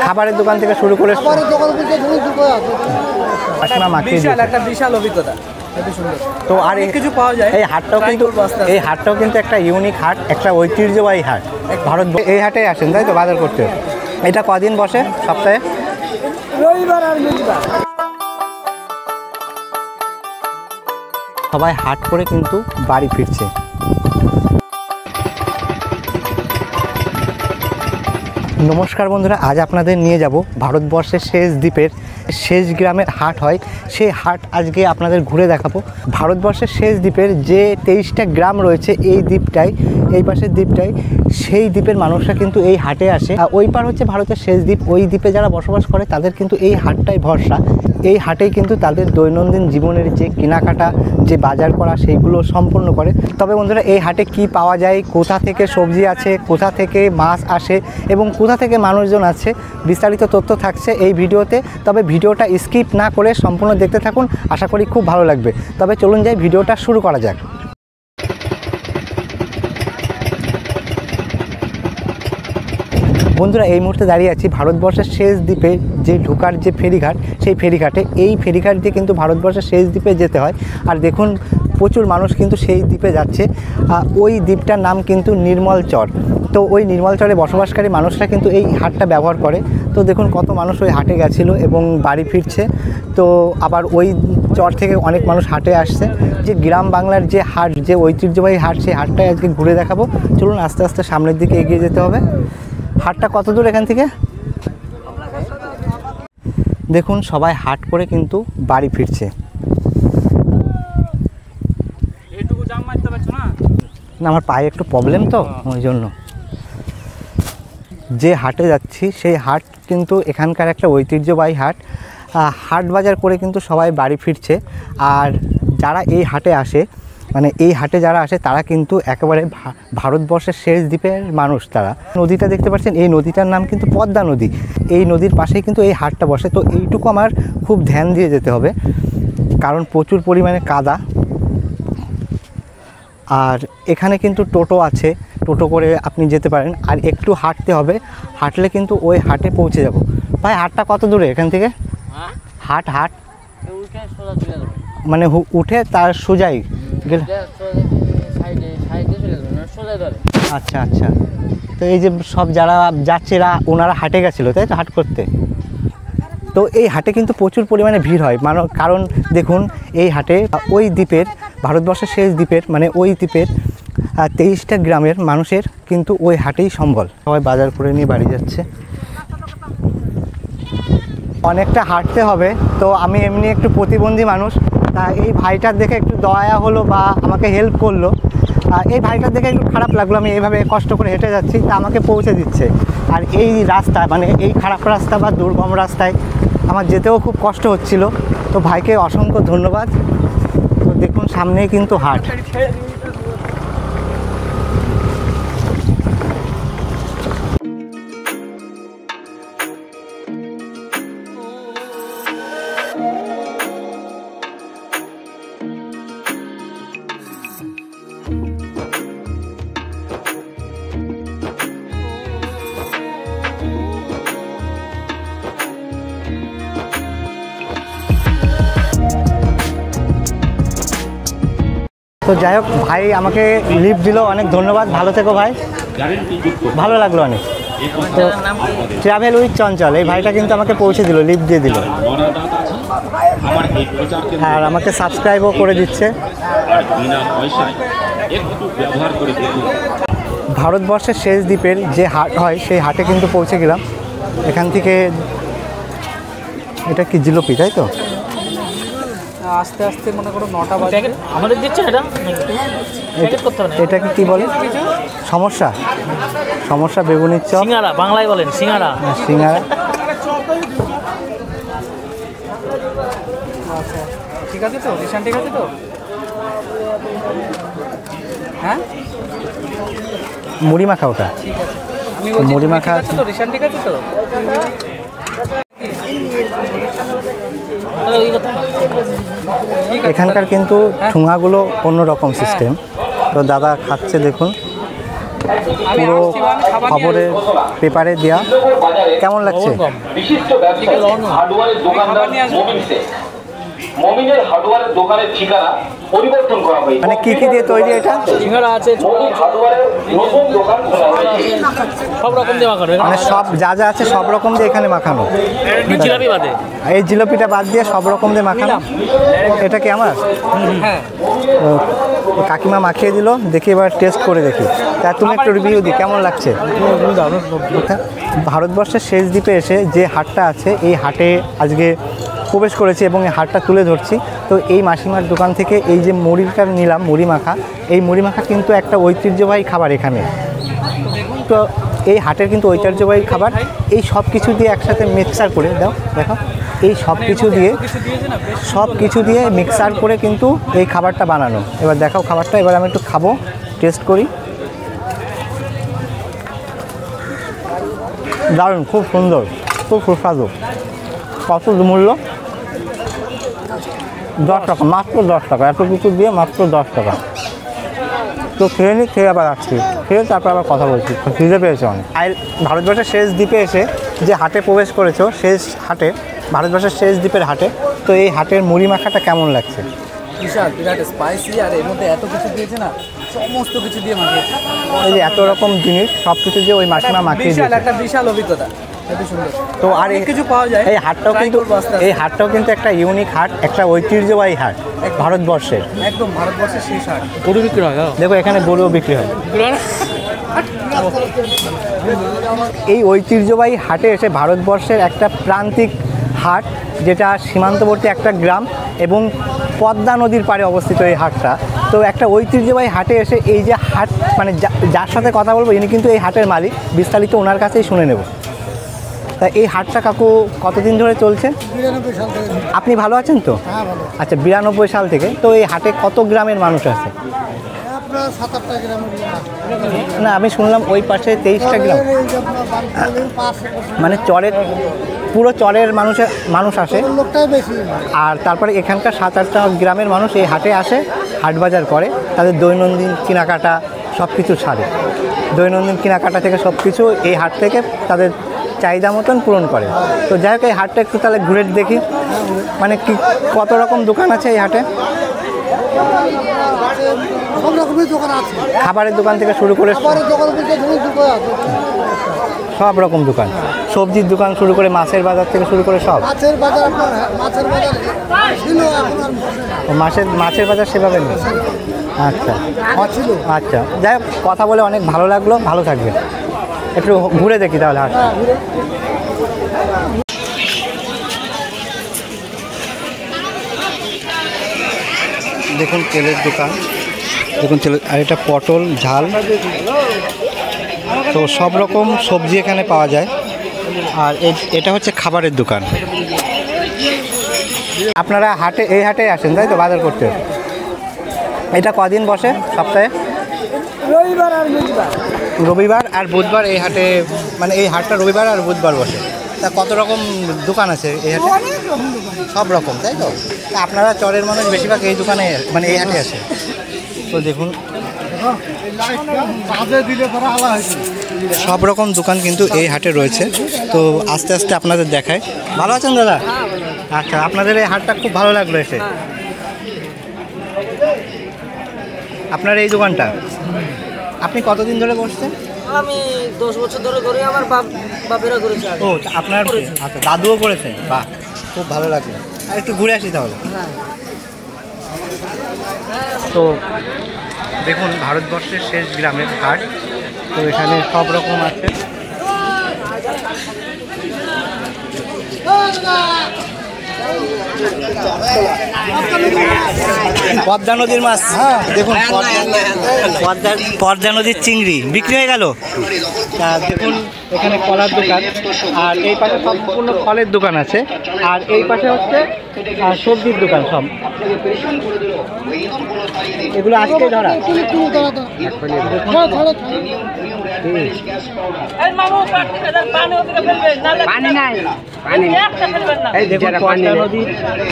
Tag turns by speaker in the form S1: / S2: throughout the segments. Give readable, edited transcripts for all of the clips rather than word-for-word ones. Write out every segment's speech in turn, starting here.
S1: খাবারের দোকান থেকে শুরু করে
S2: একটা বিশাল অভিজ্ঞতা।
S1: তো আর
S2: কিছু পাওয়া যায়।
S1: এই হাটটাও কিন্তু একটা ইউনিক হাট, একটা ঐতিহ্যবাহী হাট। ভারত এই হাটে আসেন তাই তো বাজার করতে? এটা কদিন বসে সপ্তাহে?
S2: রবিবার আর বুধবার।
S1: সবাই হাট করে কিন্তু বাড়ি ফিরছে। নমস্কার বন্ধুরা, আজ আপনাদের নিয়ে যাব ভারতবর্ষের শেষ দ্বীপের শেষ গ্রামের হাট হয়, সেই হাট আজকে আপনাদের ঘুরে দেখাবো। ভারতবর্ষের শেষ দ্বীপের যে 23টা গ্রাম রয়েছে এই দ্বীপটাই, এই পাশের দ্বীপটাই, সেই দ্বীপের মানুষরা কিন্তু এই হাটে আসে। ওই পার হচ্ছে ভারতের শেষ দ্বীপ, ওই দ্বীপে যারা বসবাস করে তাদের কিন্তু এই হাটটাই ভরসা। এই হাটেই কিন্তু তাদের দৈনন্দিন জীবনের যে কেনাকাটা, যে বাজার করা, সেইগুলো সম্পূর্ণ করে। তবে বন্ধুরা, এই হাটে কি পাওয়া যায়, কোথা থেকে সবজি আছে, কোথা থেকে মাছ আসে এবং কোথা থেকে মানুষজন আছে, বিস্তারিত তথ্য থাকছে এই ভিডিওতে। তবে ভিডিওটা স্কিপ না করে সম্পূর্ণ দেখতে থাকুন, আশা করি খুব ভালো লাগবে। তবে চলুন যাই, ভিডিওটা শুরু করা যাক। বন্ধুরা, এই মুহূর্তে দাঁড়িয়ে আছি ভারতবর্ষের শেষ দ্বীপে যে ঢোকার যে ফেরিঘাট, সেই ফেরিঘাটে। এই ফেরিঘাট দিয়ে কিন্তু ভারতবর্ষের শেষ দ্বীপে যেতে হয়। আর দেখুন, প্রচুর মানুষ কিন্তু সেই দ্বীপে যাচ্ছে। ওই দ্বীপটার নাম কিন্তু নির্মলচর। তো ওই নির্মলচরে বসবাসকারী মানুষরা কিন্তু এই হাটটা ব্যবহার করে। তো দেখুন কত মানুষ ওই হাটে গেছিলো এবং বাড়ি ফিরছে। তো আবার ওই চর থেকে অনেক মানুষ হাটে আসছে। যে গ্রাম বাংলার যে হাট, যে ঐতিহ্যবাহী হাট, সেই হাটটাই আজকে ঘুরে দেখাবো। চলুন আস্তে আস্তে সামনের দিকে এগিয়ে যেতে হবে। হাটটা কত দূর এখান থেকে? দেখুন সবাই হাট করে কিন্তু বাড়ি ফিরছে। না, আমার পায়ে একটু প্রবলেম তো, ওই জন্য। যে হাটে যাচ্ছি সেই হাট কিন্তু এখানকার একটা ঐতিহ্যবাহী হাট। হাট বাজার করে কিন্তু সবাই বাড়ি ফিরছে। আর যারা এই হাটে আসে, মানে এই হাটে যারা আসে, তারা কিন্তু একেবারে ভারতবর্ষের শেষ দ্বীপের মানুষ। তারা নদীটা দেখতে পাচ্ছেন, এই নদীটার নাম কিন্তু পদ্মা নদী। এই নদীর পাশেই কিন্তু এই হাটটা বসে। তো এইটুকু আমার খুব ধ্যান দিয়ে যেতে হবে, কারণ প্রচুর পরিমাণে কাদা। আর এখানে কিন্তু টোটো আছে, টোটো করে আপনি যেতে পারেন। আর একটু হাঁটতে হবে, হাঁটলে কিন্তু ওই হাটে পৌঁছে যাব। ভাই, হাটটা কত দূরে এখান থেকে? হাট মানে উঠে তার সোজাই গেলে? আচ্ছা আচ্ছা। তো এই যে সব যারা যাচ্ছে, ওনারা হাটে গেছিলো তাই তো, হাট করতে। তো এই হাটে কিন্তু প্রচুর পরিমাণে ভিড় হয়, কারণ দেখুন এই হাটে ওই দ্বীপের, ভারতবর্ষের শেষ দ্বীপের, মানে ওই দ্বীপের 23টা গ্রামের মানুষের কিন্তু ওই হাটেই সম্বল। সবাই বাজার করে নিয়ে বাড়ি যাচ্ছে। অনেকটা হাঁটতে হবে, তো আমি এমনি একটু প্রতিবন্ধী মানুষ, তা এই ভাইটার দেখে একটু দয়া হলো বা আমাকে হেল্প করলো। এই ভাইটার দেখে একটু খারাপ লাগলো, আমি এইভাবে কষ্ট করে হেঁটে যাচ্ছি, তা আমাকে পৌঁছে দিচ্ছে। আর এই রাস্তা, মানে এই খারাপ রাস্তা বা দুর্গম রাস্তায় আমার যেতেও খুব কষ্ট হচ্ছিল। তো ভাইকে অসংখ্য ধন্যবাদ। তো দেখুন সামনেই কিন্তু হাট। তো যাই হোক, ভাই আমাকে লিফট দিল, অনেক ধন্যবাদ। ভালো থেকো ভাই, ভালো লাগলো অনেক। তো ট্রাভেল উইথ চঞ্চল, এই ভাইটা কিন্তু আমাকে পৌঁছে দিল, লিফট দিয়ে দিল। আর আমাকে সাবস্ক্রাইবও করে দিচ্ছে। ভারতবর্ষের শেষ দ্বীপের যে হাট হয়, সেই হাটে কিন্তু পৌঁছে গেলাম। এখান থেকে এটা কি জিলিপি তাই তো?
S2: আস্তে আস্তে মনে করো 9টা বাজে আমাদের দিচ্ছে।
S1: এটাকে কি বলে? সমস্যা সমস্যা বেগুনির চপ,
S2: সিঙ্গারা বাংলায় বলেন সিঙ্গারা।
S1: সিঙ্গারা।
S2: আচ্ছা ঠিক আছে তো, রিশান ঠিক আছে তো? হ্যাঁ,
S1: মুড়ি মাখা ওটা।
S2: ঠিক আছে, আমি বলছি মুড়ি মাখা আছে তো, রিশান ঠিক আছে তো? এখানকার কিন্তু ঠুঙাগুলো অন্যরকম সিস্টেম। তো দাদা খাচ্ছে দেখুন।
S1: পুরো খবরের পেপারে দেওয়া। কেমন লাগছে?
S3: বিশিষ্ট ব্যবসায়ী হার্ডওয়্যারের দোকানদার মমিন শেখ। মমিনের হার্ডওয়্যারের দোকানের ঠিকানা পরিবর্তন করা হয়েছে।
S1: মানে কি কি দিয়ে তৈরি এটা?
S2: সিঙ্গারা আছে,
S3: মমিন হার্ডওয়্যারের নতুন দোকান খোলা হয়েছে।
S2: সব রকম দিয়ে মাখানো।
S1: মানে সব যা যা আছে সব রকম দিয়ে এখানে মাখানো।
S2: জিলাপি বাদে
S1: এই জিলাপিটা বাদ দিয়ে সব রকম দিয়ে মাখানো। এটা কি আমার?
S2: হ্যাঁ,
S1: তো কাকিমা মাখিয়ে দিল, দেখি এবার টেস্ট করে দেখি। তা তুমি একটু রিভিউ দিই, কেমন লাগছে? ভারতবর্ষের শেষ দ্বীপে এসে যে হাটটা আছে, এই হাটে আজকে প্রবেশ করেছি এবং এই হাটটা তুলে ধরছি। তো এই মাসিমার দোকান থেকে এই যে মুড়িটা নিলাম, মুড়ি মাখা, এই মুড়ি মাখা কিন্তু একটা ঐতিহ্যবাহী খাবার এখানে। তো এই হাটের কিন্তু ঐতিহ্যবাহী খাবার। এই সব কিছু দিয়ে একসাথে মিক্সার করে দাও, দেখো এই সব কিছু দিয়ে মিক্সার করে কিন্তু এই খাবারটা বানানো। এবার দেখাও খাবারটা, এবার আমি একটু খাবো, টেস্ট করি। দারুণ, খুব সুন্দর, খুব সুস্বাদু। কত মূল্য? 10 টাকা, মাত্র 10 টাকা। এত কিছু দিয়ে মাত্র 10 টাকা। তো খেয়ে নিই, খেয়ে আবার আসছি, খেয়ে তারপর আবার কথা বলছি, খিদে পেয়েছে অনেক। আর ভারতবর্ষের শেষ দ্বীপে এসে যে হাটে প্রবেশ করেছো, শেষ হাটে, ভারতবর্ষের শেষ দ্বীপের হাটে, তো এই হাটের মুড়ি মাখাটা কেমন লাগছে?
S2: বিশাল, বিরাট স্পাইসি, আর এর মধ্যে এত কিছু দিয়েছে না, সমস্ত কিছু দিয়ে মাখিয়েছে।
S1: এই যে এত রকম জিনিস সব কিছু দিয়ে ওই মাসিমা মাখিয়ে
S2: বিশাল
S1: দিয়েছে।
S2: একটা বিশাল অভিজ্ঞতা, এত সুন্দর।
S1: তো আর
S2: অনেক কিছু পাওয়া যায়।
S1: এই হাটটাও
S2: Try
S1: কিন্তু
S2: করবো আস্তে আস্তে।
S1: এই হাটটাও কিন্তু একটা ইউনিক হাট, একটা ঐতিহ্যবাহী হাট ভারতবর্ষের।
S2: একদম ভারতবর্ষের শেষ হাট। গরু বিক্রি হয়।
S1: দেখো এখানে গরুও বিক্রি হয়। এই ঐতিহ্যবাহী হাটে এসে ভারতবর্ষের একটা প্রান্তিক হাট, যেটা সীমান্তবর্তী একটা গ্রাম এবং পদ্মা নদীর পাড়ে অবস্থিত এই হাটটা। তো একটা ঐতিহ্যবাহী হাটে এসে এই যে হাট, মানে যার সাথে কথা বলবো ইনি কিন্তু এই হাটের মালিক, বিস্তারিত ওনার কাছেই শুনে নেব। তা এই হাটটা কাকু কতদিন ধরে চলছে?
S4: 92 সাল থেকে।
S1: আপনি ভালো আছেন তো?
S4: হ্যাঁ, ভালো।
S1: আচ্ছা, 92 সাল থেকে। তো এই হাটে কত গ্রামের মানুষ আছে?
S4: আপনার 7-8টা গ্রামের লোক।
S1: না, আমি শুনলাম ওই পাশে 23টা গ্রাম,
S4: এই যে আপনার বানপুরের পাশে
S1: মানে চরের, পুরো চরের মানুষ আসে।
S4: লোকটাই বেশি।
S1: আর তারপরে এখানকার 7-8টা গ্রামের মানুষ এই হাটে আসে, হাট বাজার করে, তাদের দৈনন্দিন কেনাকাটা সব কিছু ছাড়ে। দৈনন্দিন কেনাকাটা থেকে সব কিছু এই হাট থেকে তাদের চাহিদা মতন পূরণ করে। তো যাই হোক, এই হাটটা একটু তাহলে ঘুরে দেখি, মানে কি কত রকম দোকান আছে এই হাটে।
S4: সব রকমের দোকান আছে।
S1: খাবারের দোকান থেকে শুরু করে
S4: খাবারের দোকান বলতে ধরুন দুটো আছে।
S1: সব রকম দোকান, সবজির দোকান শুরু করে মাছের বাজার থেকে শুরু করে সব।
S4: মাছের বাজার আপনার মাছের বাজার ছিল, এখন আর বসে না।
S1: মাছের বাজার সেভাবে নেই। আচ্ছা
S4: মাছ ছিল।
S1: আচ্ছা, যাই হোক, কথা বলে অনেক ভালো লাগলো, ভালো থাকবে। একটু ঘুরে দেখি তাহলে হাট।
S4: হ্যাঁ, ঘুরে।
S1: দেখুন তেলের দোকান, দেখুন তেল, আর এটা পটল ঝাল। তো সব রকম সবজি এখানে পাওয়া যায়। আর এটা হচ্ছে খাবারের দোকান। আপনারা হাটে, এই হাটে আসেন তাই তো বাজার করতে? এটা কদিন বসে সপ্তাহে? রবিবার আর বুধবার এই হাটে, মানে এই হাটটা রবিবার আর বুধবার বসে। তা কত রকম দোকান আছে এই হাটে? সব রকম তাই তো? তা আপনারা চরের মানুষ বেশিরভাগ এই দোকানে, মানে এই হাটে আসে। তো দেখুন সব রকম দোকান কিন্তু এই হাটে রয়েছে। তো আস্তে আস্তে আপনাদের দেখায়। ভালো আছেন দাদা? আচ্ছা, আপনাদের এই হাটটা খুব ভালো লাগলো এসে। আপনার এই দোকানটা আপনি কতদিন ধরে বসছেন?
S5: আমি 10 বছর ধরে করি, আমার বাপেরা করেছে আগে।
S1: ও, আপনার আচ্ছা, দাদুও করেছেন? বাহ, খুব ভালো লাগলো। আর একটু ঘুরে আসি তাহলে। তো দেখুন ভারতবর্ষের শেষ গ্রামের হাট। তো এখানে সব রকম আছে। পদ্মা নদীর মাছ, হ্যাঁ দেখুন পদ্মা নদীর চিংড়ি বিক্রি হয়ে গেল। তা দেখুন এখানে কলার দোকান, আর এই পাশে সম্পূর্ণ ফলের দোকান আছে, আর এই পাশে হচ্ছে সবজির দোকান। সব এগুলো আজকে ধরা।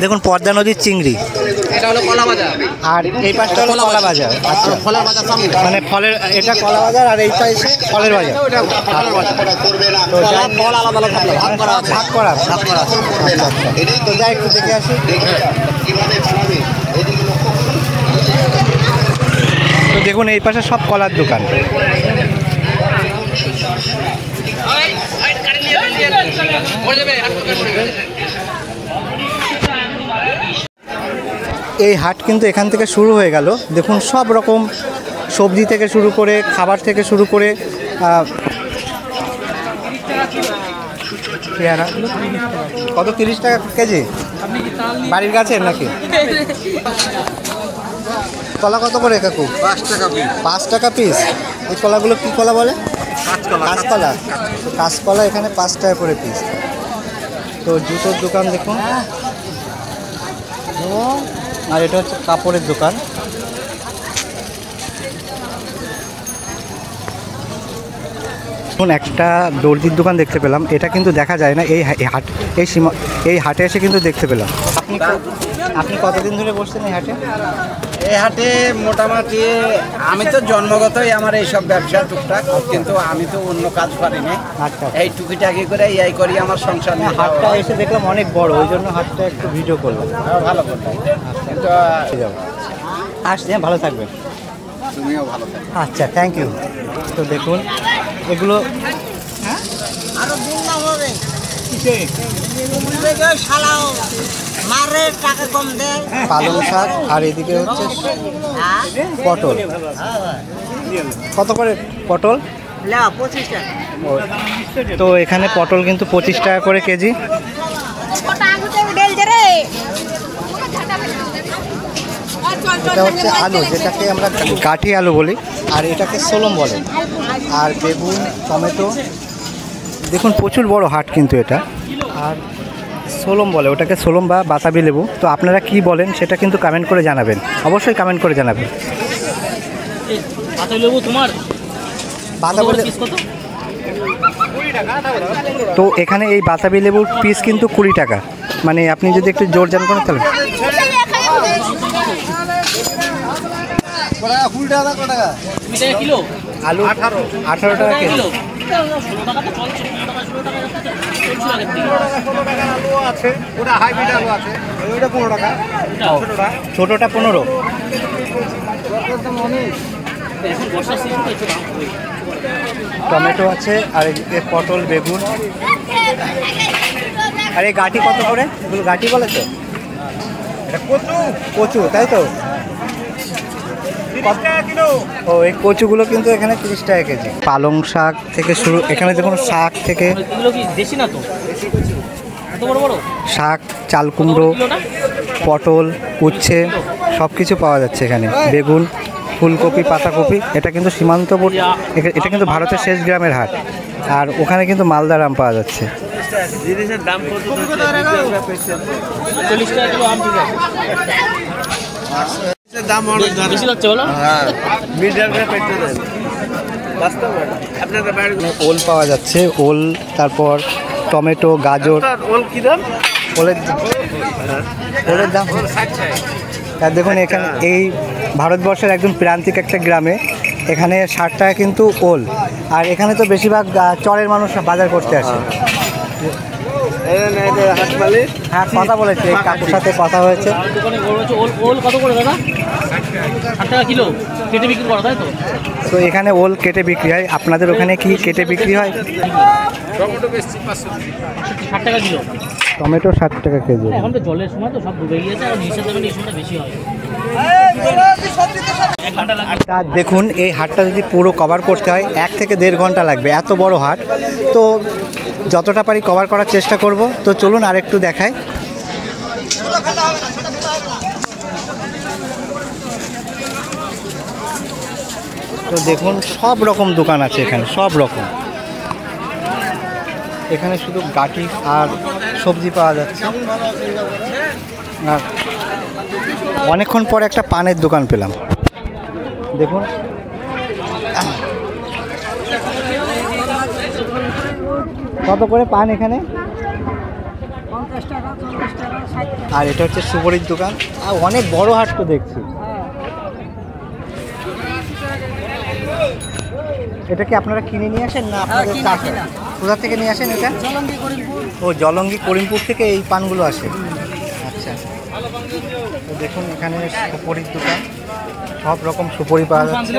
S1: দেখুন পদ্মা নদীর চিংড়ি,
S2: এটা হলো কলা বাজার।
S1: আর এই পাশটা হলো কলা বাজার। আচ্ছা,
S2: ফলের বাজার সামনে।
S1: মানে ফলের, এটা কলা বাজার আর এই পাশে ফলের বাজার। তো
S2: কলা ফল আলাদা আলাদা ভাগ করা আছে।
S1: ভাগ করা আছে। আচ্ছা, তো যাই একটু দেখে আসি। তো দেখুন এই পাশে সব কলার দোকান। এই হাট কিন্তু এখান থেকে শুরু হয়ে গেল। দেখুন সব রকম সবজি থেকে শুরু করে, খাবার থেকে শুরু করে পেয়ারা কত, 30 টাকা কেজি? বাড়ির গাছের নাকি? কলা কত করে কাকু?
S2: 5 টাকা পিস।
S1: 5 টাকা পিস। এই কলাগুলো কী কলা বলে? কাঁচকলা। তো কাঁচকলা এখানে 5 টাকা করে পিস। তো জুতোর দোকান দেখুন, আর এটা হচ্ছে কাপড়ের দোকান। এখন একটা দর্জির দোকান দেখতে পেলাম, এটা কিন্তু দেখা যায় না এই হাট, এই হাটে এসে কিন্তু দেখতে পেলাম। আপনি কতদিন ধরে বসছেন এই হাটে?
S6: এই হাটে মোটামুটি আমি তো জন্মগতই আমার এইসব ব্যবসা টুকটাক, কিন্তু আমি তো অন্য কাজ পারি না।
S1: আচ্ছা,
S6: এই টুকিটাকি করে এই করি আমার সংসার নিয়ে।
S1: হাটটা এসে দেখলাম অনেক বড়, ওই জন্য হাটটা একটু ভিডিও করলাম।
S6: ভালো করলাম, কিন্তু
S1: আসছি, হ্যাঁ, ভালো থাকবেন।
S6: তুমিও ভালো থাকো।
S1: আচ্ছা, থ্যাংক ইউ। তো দেখুন এগুলো
S4: আরো দুর্নাম হবে শালাও মারে টাকা কম দেয়।
S1: পালং শাক, আর এদিকে হচ্ছে পটল। কত করে পটল?
S4: 25 টাকা।
S1: তো এখানে পটল কিন্তু 25 টাকা করে কেজি। এটা হচ্ছে আলু, যেটাকে আমরা কাঠি আলু বলি, আর এটাকে সোলম বলে। আর বেগুন, টমেটো, দেখুন প্রচুর বড় হাট কিন্তু এটা। আর সোলম বলে ওটাকে, সোলম বা বাতাবি লেবু। তো আপনারা কি বলেন সেটা কিন্তু কমেন্ট করে জানাবেন, অবশ্যই কমেন্ট করে জানাবেন।
S5: বাতাবি লেবু তোমার
S1: বাতাবি লেবু তো এখানে এই বাতাবি লেবুর পিস কিন্তু 20 টাকা। মানে আপনি যদি একটু জোর জান করেন তাহলে
S5: কিলো
S1: আলু 18 টাকা কিলো। ছোটটা 15। টমেটো আছে, আর এদিকে পটল, বেগুন। আর এই গাঁটি কত করে? এগুলো গাঁটি বলে তো? কচু, তাই তো? ও, এই কচুগুলো কিন্তু এখানে 30 টাকা কেজি। পালং শাক থেকে শুরু, এখানে দেখুন শাক থেকে
S5: দেশি না তো, এত বড় বড়
S1: শাক, চাল কুমড়ো, পটল, উচ্ছে সব কিছু পাওয়া যাচ্ছে এখানে। বেগুন, ফুলকপি, পাতাকপি। এটা কিন্তু সীমান্তবর্তী, এটা কিন্তু ভারতের শেষ গ্রামের হাট। আর ওখানে কিন্তু মালদার আম পাওয়া যাচ্ছে।
S5: জিনিসের দাম কত? 40 টাকা কিলো আম। ঠিক আছে, দাম অনেক বেশি লাগছে বলো? হ্যাঁ,
S1: ওল পাওয়া যাচ্ছে, ওল, তারপর টমেটো, গাজর।
S5: ওল কি দাম?
S1: ওলের দাম আর দেখুন এখানে এই ভারতবর্ষের একদম প্রান্তিক একটা গ্রামে এখানে 60 টাকা কিন্তু ওল। আর এখানে তো বেশিরভাগ চরের মানুষ বাজার করতে আসে। হ্যাঁ, কথা বলেছে, কাকুর সাথে কথা হয়েছে।
S5: ওল কত করে দাদা? 60 টাকা কিলো কেটে বিক্রি করা, তাই তো?
S1: তো এখানে ওল কেটে বিক্রি হয়। আপনাদের ওখানে কি কেটে বিক্রি হয়?
S5: টমেটো বেশি 60 টাকা কিলো।
S1: টমেটো 60 টাকা কেজি।
S5: এখন তো জলের সময় তো সব ডুবে গিয়েছে, আর নিচের দামে এই সময়টা বেশি হয়।
S1: তা দেখুন এই হাটটা যদি পুরো কভার করতে হয় 1 থেকে 1.5 ঘন্টা লাগবে, এত বড় হাট। তো যতটা পারি কভার করার চেষ্টা করব। তো চলুন আর একটু দেখাই। তো দেখুন সব রকম দোকান আছে এখানে, সব রকম। এখানে শুধু গাঁটি আর সবজি পাওয়া যাচ্ছে। আর অনেকক্ষণ পরে একটা পানের দোকান পেলাম। দেখুন কত করে পান এখানে? আর এটা হচ্ছে সুপরির দোকান। আর অনেক বড় হাট তো দেখছি। এটা কি আপনারা কিনে নিয়ে আসেন না আপনাদের চাষে? কোথা থেকে নিয়ে আসেন এটা? ও জলঙ্গি করিমপুর থেকে এই পানগুলো আসে। আচ্ছা, তো দেখুন এখানে সুপরির দোকান, সব রকম সুপরি পাওয়া যাচ্ছে।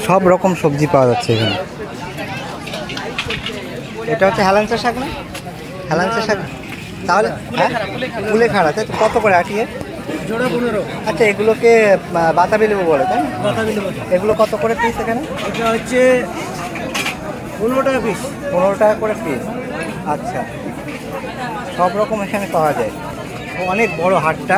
S1: সব রকম সবজি পাওয়া যাচ্ছে এখানে। এটা হচ্ছে হেলাঞ্চা শাক না? হেলাঞ্চা শাক তাহলে হ্যাঁ, কুলেখাড়া। তাই তো, কত করে আটিয়ে?
S4: জোড়া 15।
S1: আচ্ছা, এগুলোকে বাতাবি লেবু বলে তাই না? এগুলো কত করে পিস এখানে?
S4: এটা হচ্ছে 15 টাকা পিস।
S1: 15 টাকা করে পিস। আচ্ছা, সব রকম এখানে পাওয়া যায়। অনেক বড় হাটটা।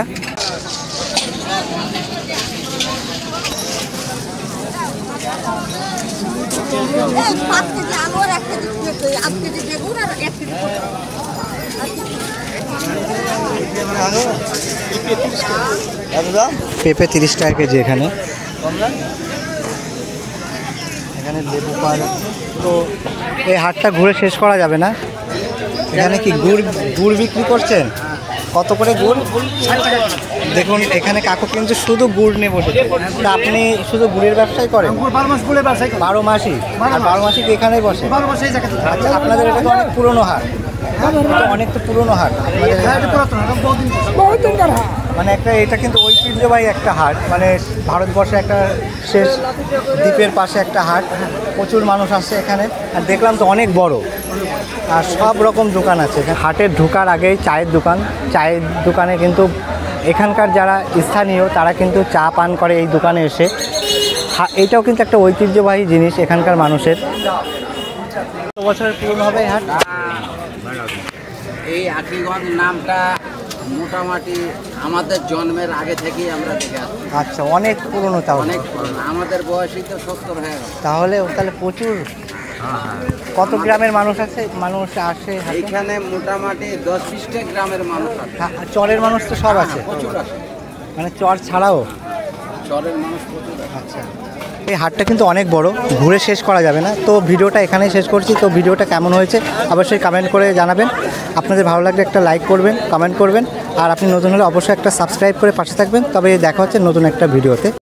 S1: পেঁপে 30 টাকা কেজি এখানে। এখানে লেবু পাওয়া যাচ্ছে। তো এই হাটটা ঘুরে শেষ করা যাবে না। এখানে কি গুড় বিক্রি করছেন? কত করে গুড়? দেখুন এখানে কাকু কিন্তু শুধু গুড় নিয়ে বসেছে। তা আপনি শুধু গুড়ের ব্যবসাই করেন?
S4: 12 মাস গুড়ের ব্যবসা করি।
S1: 12 মাসই? আর 12 মাসই কি এখানেই বসে?
S4: 12 মাস এই জায়গাতে।
S1: আচ্ছা, আপনাদের এটা তো অনেক পুরনো হাট। এটা অনেক তো পুরনো হাট আপনাদের।
S4: এটা পুরাতন, এটা বহুদিনকার হাট।
S1: মানে একটা এটা কিন্তু ঐতিহ্যবাহী একটা হাট, মানে ভারতবর্ষে একটা শেষ দ্বীপের পাশে একটা হাট। প্রচুর মানুষ আসছে এখানে। আর দেখলাম তো অনেক বড়, আর সব রকম দোকান আছে এখানে। হাটের ঢোকার আগেই চায়ের দোকান। চায়ের দোকানে কিন্তু এখানকার যারা স্থানীয় তারা কিন্তু চা পান করে এই দোকানে এসে। এইটাও কিন্তু একটা ঐতিহ্যবাহী জিনিস এখানকার মানুষের। কত বছরের পুরনো হবে এই হাট?
S6: এই আকিগঞ্জ নামটা মোটামুটি আমাদের জন্মের আগে থেকেই আমরা দেখে আসছি।
S1: আচ্ছা, অনেক পুরনো। তাও
S6: অনেক পুরনো। আমাদের বয়সই তো 70 হয়ে গেল।
S1: তাহলে প্রচুর। কত গ্রামের মানুষ আছে? মানুষ আসে হাটে?
S6: এইখানে মোটামুটি 10-20টা গ্রামের মানুষ আছে।
S1: চরের মানুষ তো সব আছে,
S6: প্রচুর আছে।
S1: মানে চর ছাড়াও?
S6: চরের মানুষ প্রচুর আছে।
S1: আচ্ছা, এই হাটটা কিন্তু অনেক বড়, ঘুরে শেষ করা যাবে না। তো ভিডিওটা এখানেই শেষ করছি। তো ভিডিওটা কেমন হয়েছে অবশ্যই কমেন্ট করে জানাবেন। আপনাদের ভালো লাগলে একটা লাইক করবেন, কমেন্ট করবেন। আর আপনি নতুন হলে অবশ্যই একটা সাবস্ক্রাইব করে পাশে থাকবেন। তবে দেখা হচ্ছে নতুন একটা ভিডিওতে।